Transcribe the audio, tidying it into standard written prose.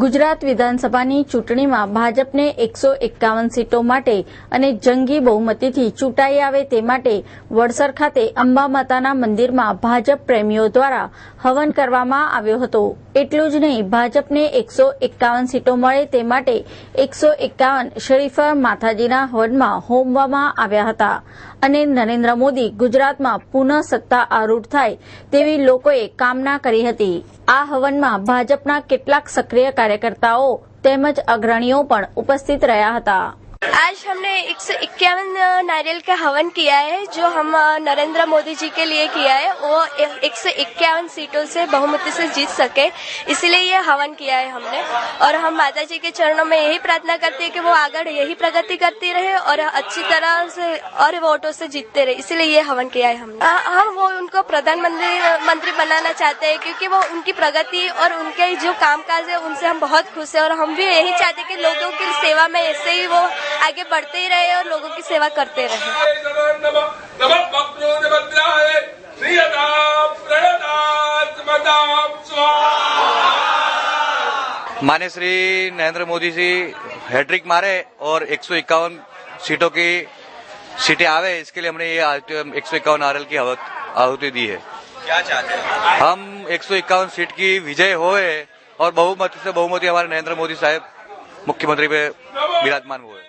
ગુજરાત વિધાનસભાની ચૂંટણીમાં ભાજપને 151 સીટો માટે અને જંગી બહુમતીથી ચૂંટાઈ આવે તે માટે વડસર ખાતે અંબા માતાના મંદિરમાં ભાજપ પ્રેમીઓ દ્વારા હવન કરવામાં આવ્યો હતો। એટલું જ નહીં, ભાજપને 151 સીટો મળે તે માટે 151 શરીફા માતાજીના હવનમાં હોમવામાં આવ્યા હતા અને નરેન્દ્ર મોદી ગુજરાતમાં પુનઃ સત્તા આરૂઢ થાય તેવી લોકોએ કામના કરી હતી। આ હવનમાં ભાજપના કેટલાક સક્રિય कार्यकर्ताओं तेमज अग्रणियों पण उपस्थित रहा था। आज हमने 151 नारियल का हवन किया है, जो हम नरेंद्र मोदी जी के लिए किया है। वो 151 सीटों से बहुमती से जीत सके, इसलिए ये हवन किया है हमने। और हम माता जी के चरणों में यही प्रार्थना करते हैं कि वो आगे यही प्रगति करती रहे और अच्छी तरह से और वोटों से जीतते रहे, इसलिए ये हवन किया है हमने। हम वो उनको प्रधानमंत्री बनाना चाहते हैं, क्योंकि वो उनकी प्रगति और उनके जो कामकाज है उनसे हम बहुत खुश हैं। और हम भी यही चाहते हैं कि लोगों की सेवा में ऐसे ही वो आगे बढ़ते ही रहे और लोगों की सेवा करते रहे। माननीय श्री नरेंद्र मोदी जी हैट्रिक मारे और 151 सीटों की सीटें आवे, इसके लिए हमने ये 151 नारियल की आहुति दी है। क्या चाहते हैं हम 151 सीट की विजय होए और बहुमती से बहुमती हमारे नरेंद्र मोदी साहब मुख्यमंत्री पे विराजमान हुए।